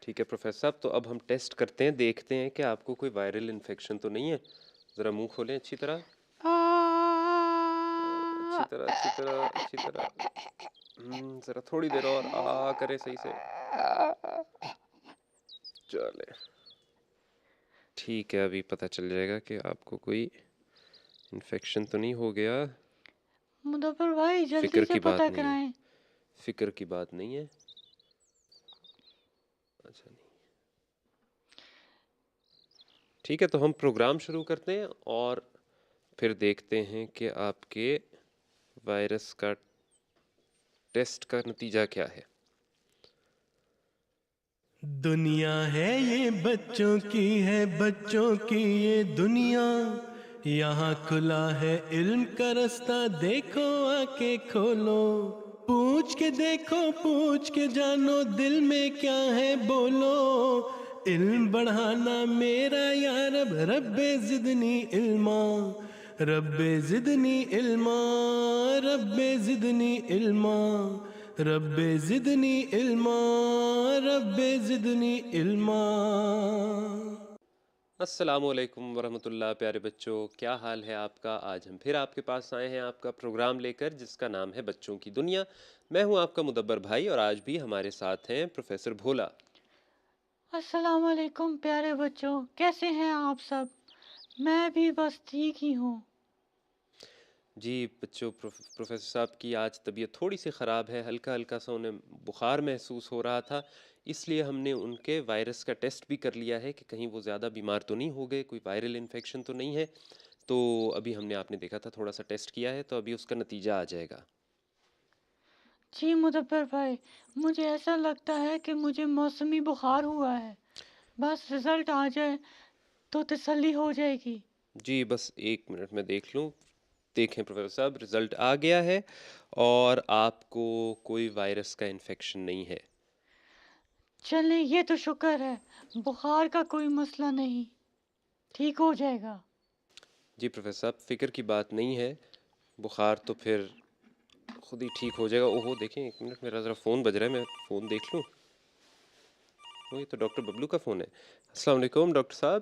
ٹھیک ہے پروفیسر صاحب، تو اب ہم ٹیسٹ کرتے ہیں، دیکھتے ہیں کہ آپ کو کوئی وائرل انفیکشن تو نہیں ہے. ذرا منہ کھولیں اچھی طرح، اچھی طرح اچھی طرح اچھی طرح. ذرا تھوڑی دیر اور کریں صحیح سے. چلے ٹھیک ہے، ابھی پتہ چل جائے گا کہ آپ کو کوئی انفیکشن تو نہیں ہو گیا. مدبر بھائی جلدی فکر سے کی پتہ بات نہیں ہے، کرائیں. فکر کی بات نہیں ہے. اچھا نہیں ٹھیک ہے، تو ہم پروگرام شروع کرتے ہیں اور پھر دیکھتے ہیں کہ آپ کے وائرس کا ٹیسٹ کا نتیجہ کیا ہے. دنیا ہے یہ بچوں کی ہے، بچوں کی یہ دنیا، یہاں کھلا ہے علم کا رستہ، دیکھو آ کے کھولو. پوچھ کے دیکھو، پوچھ کے جانو، دل میں کیا ہے بولو. علم بڑھانا میرا یا رب، رب زدنی علما، رب زدنی علما، رب زدنی علما، رب زدنی علما، رب زدنی علما. السلام علیکم ورحمۃ اللہ. پیارے بچوں، کیا حال ہے آپ کا؟ آج ہم پھر آپ کے پاس آئے ہیں آپ کا پروگرام لے کر، جس کا نام ہے بچوں کی دنیا. میں ہوں آپ کا مدبر بھائی، اور آج بھی ہمارے ساتھ ہیں پروفیسر بھولا. السلام علیکم پیارے بچوں، کیسے ہیں آپ سب؟ میں بھی بس ٹھیک ہی ہوں. جی بچوں، پروفیسر صاحب کی آج طبیعت تھوڑی سی خراب ہے، ہلکا ہلکا سا انہیں بخار محسوس ہو رہا تھا، اس لیے ہم نے ان کے وائرس کا ٹیسٹ بھی کر لیا ہے کہ کہیں وہ زیادہ بیمار تو نہیں ہو گئے، کوئی وائرل انفیکشن تو نہیں ہے. تو ابھی ہم نے، آپ نے دیکھا تھا، تھوڑا سا ٹیسٹ کیا ہے، تو ابھی اس کا نتیجہ آ جائے گا. جی مدبر بھائی، مجھے ایسا لگتا ہے کہ مجھے موسمی بخار ہوا ہے. بس رزلٹ آ جائے تو تسلی ہو جائے گی. جی بس ایک منٹ میں دیکھ لوں. دیکھیں پروفیسر صاحب، رزلٹ آ گیا ہے اور آپ کو کوئی وائرس کا انفیکشن نہیں ہے. چلیں، یہ تو شکر ہے، بخار کا کوئی مسئلہ نہیں، ٹھیک ہو جائے گا. جی پروفیسر صاحب، فکر کی بات نہیں ہے، بخار تو پھر خود ہی ٹھیک ہو جائے گا. اوہو دیکھیں، ایک منٹ، میرا ذرا فون بج رہا ہے، میں فون دیکھ لوں. یہ تو ڈاکٹر ببلو کا فون ہے. السلام علیکم ڈاکٹر صاحب.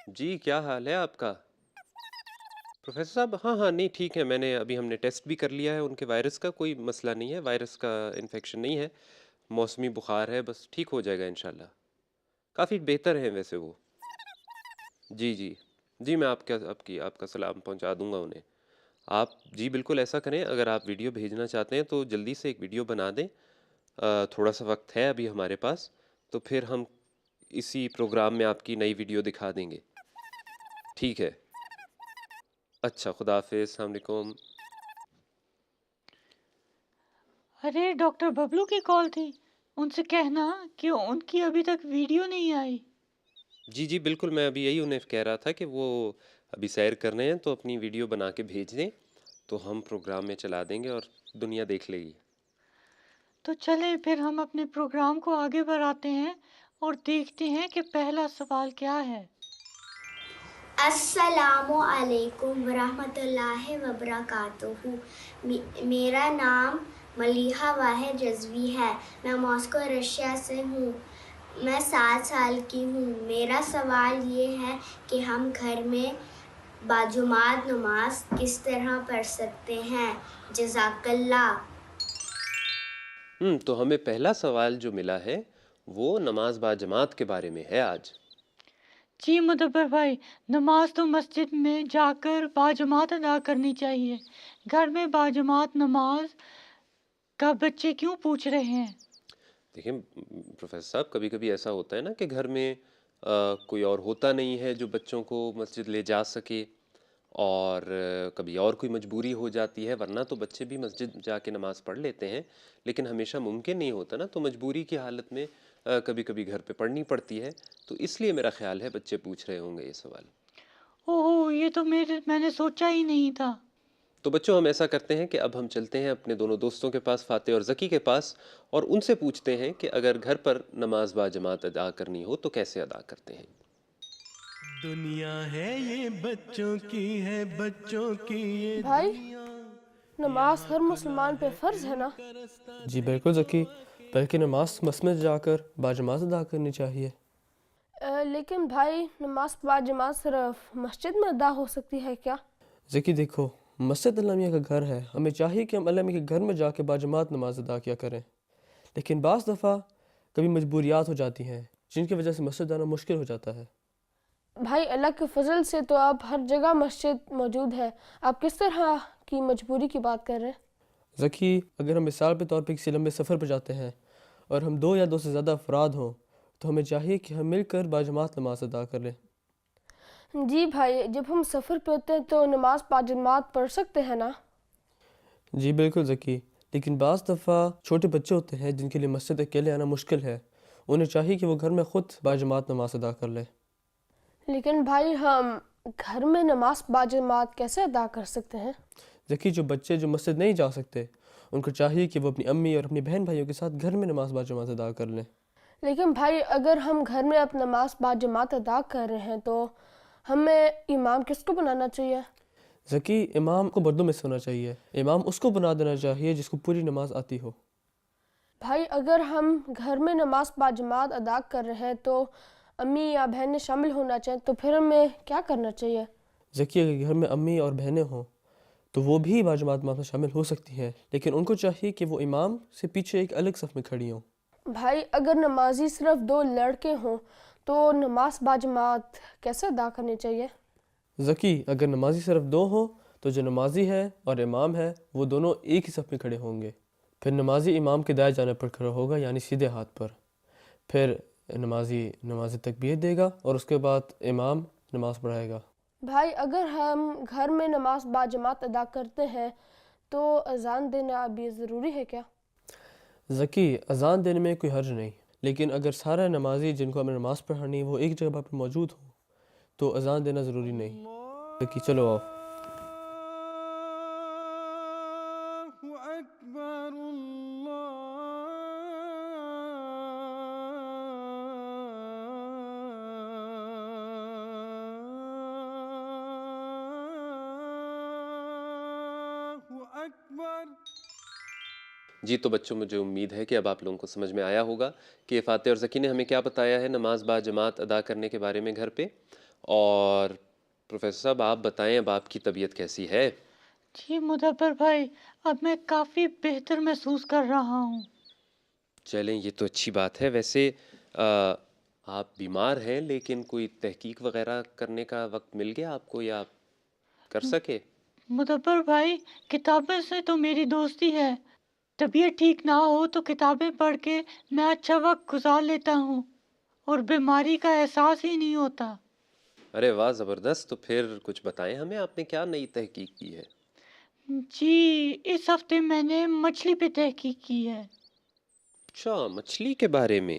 جی کیا حال ہے آپ کا؟ پروفیسر صاحب ہاں ہاں نہیں ٹھیک ہے، میں نے ابھی، ہم نے ٹیسٹ بھی کر لیا ہے ان کے وائرس کا، کوئی مسئلہ نہیں ہے، وائرس کا انفیکشن نہیں ہے، موسمی بخار ہے، بس ٹھیک ہو جائے گا انشاءاللہ. کافی بہتر ہیں ویسے وہ. جی جی جی، میں آپ کا سلام پہنچا دوں گا انہیں. آپ جی بالکل ایسا کریں، اگر آپ ویڈیو بھیجنا چاہتے ہیں تو جلدی سے ایک ویڈیو بنا دیں. تھوڑا سا وقت ہے ابھی ہمارے پاس، تو پھر ہم اسی پروگرام میں آپ کی نئی ویڈیو دکھا دیں گے. ٹھیک ہے، اچھا، خدا حافظ، السلام علیکم. ارے ڈاکٹر ببلو کی کال تھی، ان سے کہنا کہ ان کی ابھی تک ویڈیو نہیں آئی. جی جی بالکل، میں ابھی یہی انہیں کہہ رہا تھا کہ وہ ابھی سیر کر رہے ہیں، تو اپنی ویڈیو بنا کے بھیج دیں تو ہم پروگرام میں چلا دیں گے اور دنیا دیکھ لے گی. تو چلیں پھر ہم اپنے پروگرام کو آگے بڑھاتے ہیں اور دیکھتے ہیں کہ پہلا سوال کیا ہے. السلام علیکم ورحمۃ اللہ وبرکاتہ. میرا نام ملیحہ واحد رضوی ہے. میں ماسکو رشیا سے ہوں. میں 7 سال کی ہوں. میرا سوال یہ ہے کہ ہم گھر میں باجماعت نماز کس طرح پڑھ سکتے ہیں؟ جزاک اللہ. تو ہمیں پہلا سوال جو ملا ہے وہ نماز با جماعت کے بارے میں ہے آج. جی مدبر بھائی، نماز تو مسجد میں جا کر باجماعت ادا کرنی چاہیے. گھر میں باجماعت نماز کا بچے کیوں پوچھ رہے ہیں؟ دیکھیں پروفیسر صاحب، کبھی کبھی ایسا ہوتا ہے نا کہ گھر میں کوئی اور ہوتا نہیں ہے جو بچوں کو مسجد لے جا سکے، اور کبھی اور کوئی مجبوری ہو جاتی ہے، ورنہ تو بچے بھی مسجد جا کے نماز پڑھ لیتے ہیں، لیکن ہمیشہ ممکن نہیں ہوتا نا، تو مجبوری کی حالت میں کبھی کبھی گھر پہ پڑھنی پڑتی ہے، تو اس لیے میرا خیال ہے بچے پوچھ رہے ہوں گے یہ سوال. اوہ، یہ تو میں نے سوچا ہی نہیں تھا. تو بچوں، ہم ایسا کرتے ہیں کہ اب ہم چلتے ہیں اپنے دونوں دوستوں کے پاس، فاتح اور ذکی کے پاس، اور ان سے پوچھتے ہیں کہ اگر گھر پر نماز با جماعت ادا کرنی ہو تو کیسے ادا کرتے ہیں. دنیا ہے یہ بچوں کی ہے، بچوں کی یہ بھائی، دنیا، نماز یہاں ہر کھلا مسلمان پہ ہے فرض ہے علم نا؟ کا رستہ. جی بالکل ذکی، بلکہ نماز مسجد جا کر باجماعت ادا کرنی چاہیے۔ لیکن بھائی نماز باجماعت صرف مسجد میں ادا ہو سکتی ہے کیا؟ ذکی دیکھو، مسجد اللہ میاں کا گھر ہے، ہمیں چاہیے کہ ہم اللہ میاں کے گھر میں جا کے باجماعت نماز ادا کیا کریں، لیکن بعض دفعہ کبھی مجبوریات ہو جاتی ہیں جن کی وجہ سے مسجد آنا مشکل ہو جاتا ہے۔ بھائی اللہ کے فضل سے تو اب ہر جگہ مسجد موجود ہے، آپ کس طرح کی مجبوری کی بات کر رہے ہیں؟ ذکی، اگر ہم مثال کے طور پر کسی لمبے سفر پر جاتے ہیں اور ہم 2 یا 2 سے زیادہ افراد ہوں تو ہمیں چاہیے کہ ہم مل کر باجماعت نماز ادا کر لیں۔ جی بھائی، جب ہم سفر پہ ہوتے ہیں تو نماز باجماعت پڑھ سکتے ہیں نا؟ جی بالکل ذکی، لیکن بعض دفعہ چھوٹے بچے ہوتے ہیں جن کے لیے مسجد اکیلے آنا مشکل ہے، انہیں چاہیے کہ وہ گھر میں خود باجماعت نماز ادا کر لیں۔ لیکن بھائی ہم گھر میں نماز باجماعت کیسے ادا کر سکتے ہیں؟ ذکی، جو بچے جو مسجد نہیں جا سکتے ان کو چاہیے کہ وہ اپنی امی اور اپنی بہن بھائیوں کے ساتھ گھر میں نماز باجماعت ادا کر لیں۔ لیکن بھائی اگر ہم گھر میں اب نماز باجماعت ادا کر رہے ہیں تو ہمیں امام کس کو بنانا چاہیے؟ ذکی، امام کو مردوں میں سے ہونا چاہیے، امام اس کو بنا دینا چاہیے جس کو پوری نماز آتی ہو۔ بھائی اگر ہم گھر میں نماز باجماعت ادا کر رہے ہیں تو امی یا بہنیں شامل ہونا چاہیں تو پھر ہمیں کیا کرنا چاہیے؟ ذکی، اگر گھر میں امی اور بہنیں ہوں تو وہ بھی باجماعت نماز میں شامل ہو سکتی ہیں، لیکن ان کو چاہیے کہ وہ امام سے پیچھے ایک الگ صف میں کھڑی ہوں۔ بھائی اگر نمازی صرف 2 لڑکے ہوں تو نماز باجماعت کیسے ادا کرنی چاہیے؟ ذکی، اگر نمازی صرف 2 ہوں تو جو نمازی ہے اور امام ہے وہ دونوں ایک ہی صف میں کھڑے ہوں گے، پھر نمازی امام کے دائیں جانب پر کھڑا ہوگا یعنی سیدھے ہاتھ پر، پھر نماز تکبیر دے گا اور اس کے بعد امام نماز پڑھائے گا۔ بھائی اگر ہم گھر میں نماز باجماعت ادا کرتے ہیں تو اذان دینا بھی ضروری ہے کیا؟ ذکی، اذان دینے میں کوئی حرج نہیں، لیکن اگر سارے نمازی جن کو ہمیں نماز پڑھانی وہ ایک جگہ پر موجود ہوں تو اذان دینا ضروری نہیں۔ ذکی چلو آؤ۔ جی تو بچوں، مجھے امید ہے کہ اب آپ لوگوں کو سمجھ میں آیا ہوگا کہ فاتح اور ذکی نے ہمیں کیا بتایا ہے نماز باجماعت ادا کرنے کے بارے میں گھر پہ۔ اور پروفیسر صاحب آپ بتائیں، اب آپ کی طبیعت کیسی ہے؟ جی مدبر بھائی، اب میں کافی بہتر محسوس کر رہا ہوں۔ چلیں، یہ تو اچھی بات ہے۔ ویسے آپ بیمار ہیں لیکن کوئی تحقیق وغیرہ کرنے کا وقت مل گیا آپ کو یا آپ کر سکے؟ مدبر بھائی، کتابیں سے تو میری دوستی ہے، طبیعت ٹھیک نہ ہو تو کتابیں پڑھ کے میں اچھا وقت گزار لیتا ہوں اور بیماری کا احساس ہی نہیں ہوتا۔ ارے واہ، زبردست! تو پھر کچھ بتائیں ہمیں، آپ نے کیا نئی تحقیق کی ہے؟ جی، اس ہفتے میں نے مچھلی پہ تحقیق کی ہے۔ اچھا، مچھلی کے بارے میں؟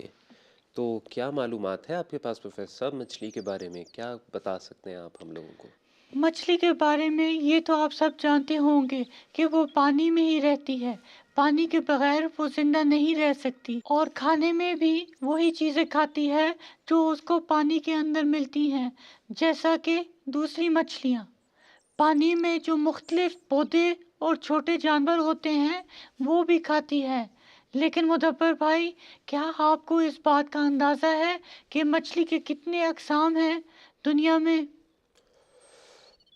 تو کیا معلومات ہے آپ کے پاس پروفیسر صاحب مچھلی کے بارے میں؟ کیا بتا سکتے ہیں آپ ہم لوگوں کو؟ مچھلی کے بارے میں یہ تو آپ سب جانتے ہوں گے کہ وہ پانی میں ہی رہتی ہے، پانی کے بغیر وہ زندہ نہیں رہ سکتی، اور کھانے میں بھی وہی چیزیں کھاتی ہے جو اس کو پانی کے اندر ملتی ہیں، جیسا کہ دوسری مچھلیاں۔ پانی میں جو مختلف پودے اور چھوٹے جانور ہوتے ہیں وہ بھی کھاتی ہے۔ لیکن مدبر بھائی، کیا آپ کو اس بات کا اندازہ ہے کہ مچھلی کے کتنے اقسام ہیں دنیا میں؟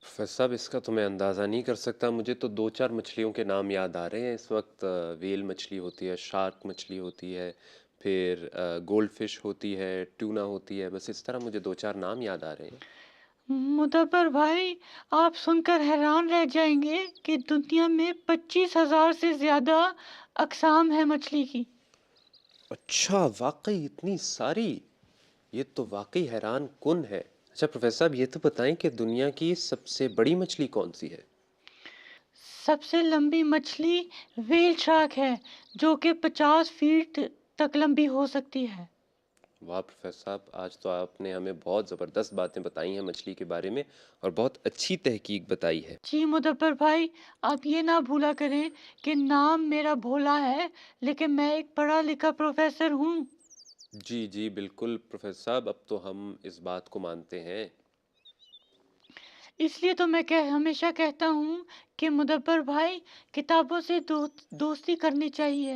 پروفیسر صاحب، اس کا تو میں اندازہ نہیں کر سکتا، مجھے تو 2-4 مچھلیوں کے نام یاد آ رہے ہیں اس وقت۔ ویل مچھلی ہوتی ہے، شارک مچھلی ہوتی ہے، پھر گولڈ فش ہوتی ہے، ٹونا ہوتی ہے، بس اس طرح مجھے 2-4 نام یاد آ رہے ہیں۔ مدبر بھائی، آپ سن کر حیران رہ جائیں گے کہ دنیا میں 25,000 سے زیادہ اقسام ہیں مچھلی کی۔ اچھا، واقعی اتنی ساری؟ یہ تو واقعی حیران کن ہے۔ اچھا پروفیسر صاحب، یہ تو بتائیں کہ دنیا کی سب سے بڑی مچھلی کون سی ہے؟ سب سے لمبی مچھلی ویل شارک ہے، جو کہ 50 فیٹ تک لمبی ہو سکتی ہے۔ واہ پروفیسر صاحب، آج تو آپ نے ہمیں بہت زبردست باتیں بتائی ہیں مچھلی کے بارے میں، اور بہت اچھی تحقیق بتائی ہے۔ جی مدبر بھائی، آپ یہ نہ بھولا کریں کہ نام میرا بھولا ہے، لیکن میں ایک پڑھا لکھا پروفیسر ہوں۔ جی جی بالکل پروفیسر صاحب، اب تو ہم اس بات کو مانتے ہیں۔ اس لیے تو میں ہمیشہ کہتا ہوں کہ مدبر بھائی، کتابوں سے دوستی کرنی چاہیے،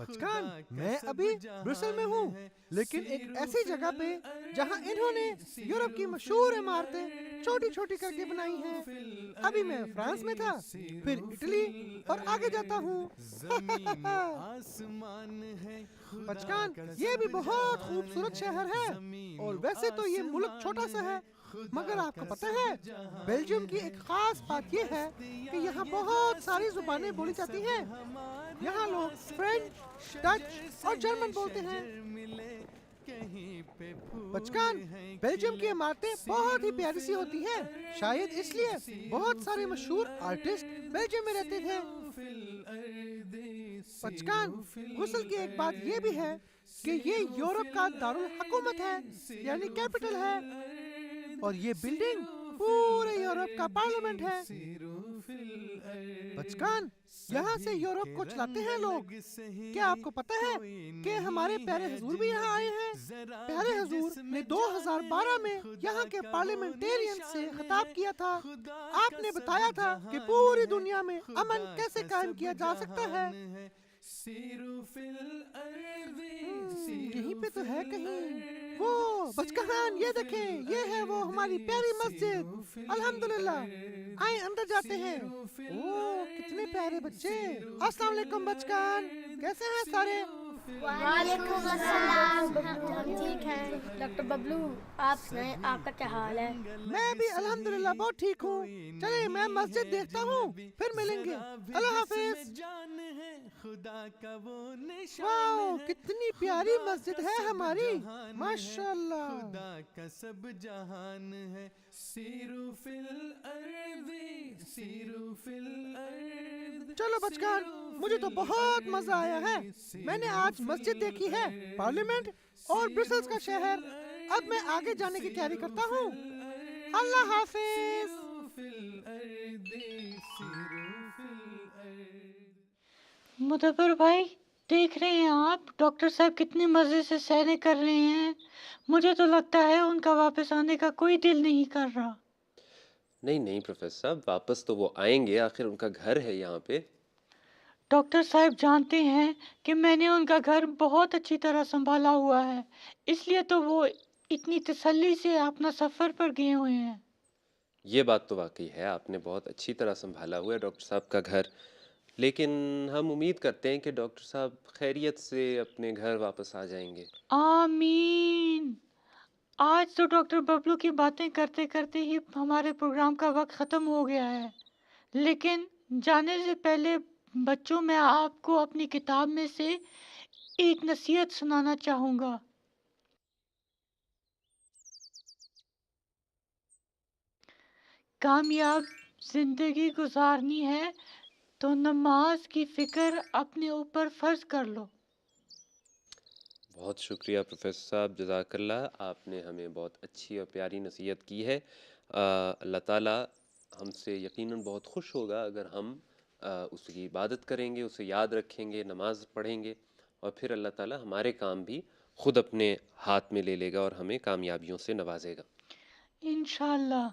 بچکان میں ابھی برسل میں ہوں، لیکن ایک ایسی جگہ پہ جہاں انہوں نے یورپ کی مشہور عمارتیں چھوٹی چھوٹی کر کے بنائی ہیں۔ ابھی میں فرانس میں تھا، پھر اٹلی اور آگے جاتا ہوں۔ بچکان یہ بھی بہت خوبصورت شہر ہے، اور ویسے تو یہ ملک چھوٹا سا ہے، مگر آپ کو پتہ ہے بیلجیم کی ایک خاص بات یہ ہے کہ یہاں بہت ساری زبانیں بولی جاتی ہیں۔ یہاں لوگ فرینچ، ڈچ اور جرمن بولتے ہیں۔ بچکان بیلجیم کی عمارتیں بہت ہی پیاری سی ہوتی ہیں، شاید اس لیے بہت سارے مشہور آرٹسٹ بیلجیم میں رہتے تھے۔ بچکان غسل کی ایک بات یہ بھی ہے کہ یہ یورپ کا دارالحکومت ہے، یعنی کیپٹل ہے، اور یہ بلڈنگ پورے یورپ کا پارلیمنٹ ہے۔ بچکان یہاں سے یورپ کو چلاتے ہیں لوگ۔ کیا آپ کو پتہ ہے کہ ہمارے پیارے حضور بھی یہاں آئے ہیں؟ پیارے حضور نے 2012 میں یہاں کے پارلیمنٹیرین سے خطاب کیا تھا۔ آپ نے بتایا تھا کہ پوری دنیا میں امن کیسے قائم کیا جا سکتا ہے۔ یہیں پہ تو ہے کہیں وہ بچکان، یہ دیکھیں، یہ ہے وہ ہماری پیاری مسجد۔ الحمدللہ، آئیں اندر جاتے ہیں۔ اوہ کتنے پیارے بچے۔ السلام علیکم بچکان، کیسے ہیں سارے؟ وعلیکم السلام، ہم ٹھیک ہیں۔ ڈاکٹر ببلو آپ سنائیں، آپ کا کیا حال ہے؟ میں بھی الحمدللہ بہت ٹھیک ہوں۔ چلیں میں مسجد دیکھتا ہوں، پھر ملیں گے۔ اللہ حافظ۔ واو کتنی پیاری مسجد ہے ہماری، ماشاءاللہ۔ خدا کا سب جہان ہے، سیرو فی الارض، سیرو فی الارض۔ چلو بچکان، مجھے تو بہت مزہ آیا ہے۔ میں نے آج مسجد دیکھی ہے، پارلیمنٹ اور برسلز کا شہر۔ اب میں آگے جانے کی تیاری کرتا ہوں۔ اللہ حافظ۔ مدبر بھائی، دیکھ رہے ہیں آپ ڈاکٹر صاحب کتنے مزے سے سیریں کر رہے ہیں۔ مجھے تو لگتا ہے ان کا واپس آنے کا کوئی دل نہیں کر رہا۔ نہیں نہیں پروفیسر صاحب، واپس تو وہ آئیں گے، آخر ان کا گھر ہے یہاں پہ۔ ڈاکٹر صاحب جانتے ہیں کہ میں نے ان کا گھر بہت اچھی طرح سنبھالا ہوا ہے، اس لیے تو وہ اتنی تسلی سے اپنا سفر پر گئے ہوئے ہیں۔ یہ بات تو واقعی ہے، آپ نے بہت اچھی طرح سنبھالا ہوا ہے ڈاکٹر صاحب کا گھر، لیکن ہم امید کرتے ہیں کہ ڈاکٹر صاحب خیریت سے اپنے گھر واپس آ جائیں گے۔ آمین۔ آج تو ڈاکٹر ببلو کی باتیں کرتے کرتے ہی ہمارے پروگرام کا وقت ختم ہو گیا ہے، لیکن جانے سے پہلے بچوں میں آپ کو اپنی کتاب میں سے ایک نصیحت سنانا چاہوں گا۔ کامیاب زندگی گزارنی ہے تو نماز کی فکر اپنے اوپر فرض کر لو۔ بہت شکریہ پروفیسر صاحب، جزاک اللہ، آپ نے ہمیں بہت اچھی اور پیاری نصیحت کی ہے۔ اللہ تعالیٰ ہم سے یقیناً بہت خوش ہوگا اگر ہم اس کی عبادت کریں گے، اسے یاد رکھیں گے، نماز پڑھیں گے، اور پھر اللہ تعالیٰ ہمارے کام بھی خود اپنے ہاتھ میں لے لے گا اور ہمیں کامیابیوں سے نوازے گا۔ انشاءاللہ۔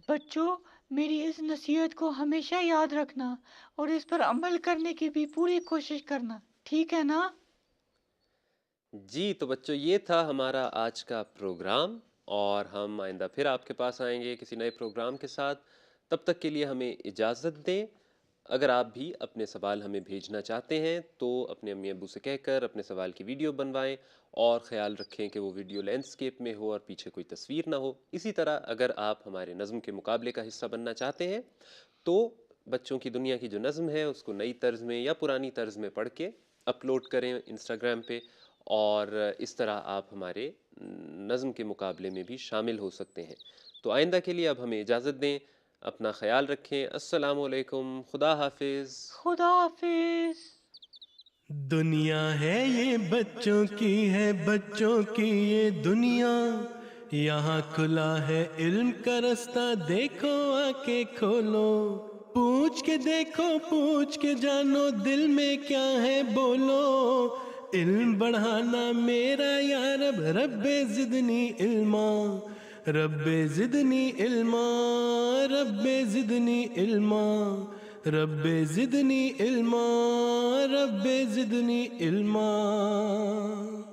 بچوں، میری اس نصیحت کو ہمیشہ یاد رکھنا اور اس پر عمل کرنے کی بھی پوری کوشش کرنا، ٹھیک ہے نا؟ جی تو بچوں، یہ تھا ہمارا آج کا پروگرام، اور ہم آئندہ پھر آپ کے پاس آئیں گے کسی نئے پروگرام کے ساتھ۔ تب تک کے لیے ہمیں اجازت دیں۔ اگر آپ بھی اپنے سوال ہمیں بھیجنا چاہتے ہیں تو اپنے امی ابو سے کہہ کر اپنے سوال کی ویڈیو بنوائیں، اور خیال رکھیں کہ وہ ویڈیو لینڈسکیپ میں ہو اور پیچھے کوئی تصویر نہ ہو۔ اسی طرح اگر آپ ہمارے نظم کے مقابلے کا حصہ بننا چاہتے ہیں تو بچوں کی دنیا کی جو نظم ہے اس کو نئی طرز میں یا پرانی طرز میں پڑھ کے اپلوڈ کریں انسٹاگرام پہ، اور اس طرح آپ ہمارے نظم کے مقابلے میں بھی شامل ہو سکتے ہیں۔ تو آئندہ کے لیے اب ہمیں اجازت دیں، اپنا خیال رکھیں۔ السلام علیکم، خدا حافظ۔ خدا حافظ۔ دنیا ہے یہ بچوں کی ہے، بچوں کی یہ دنیا، یہاں کھلا ہے علم کا رستہ، دیکھو آ کے کھولو، پوچھ کے دیکھو، پوچھ کے جانو، دل میں کیا ہے بولو، علم بڑھانا میرا یا رب، رب زدنی علما، رب زدنی علما، رب زدنی علما، رب زدنی علما رب زدنی علما.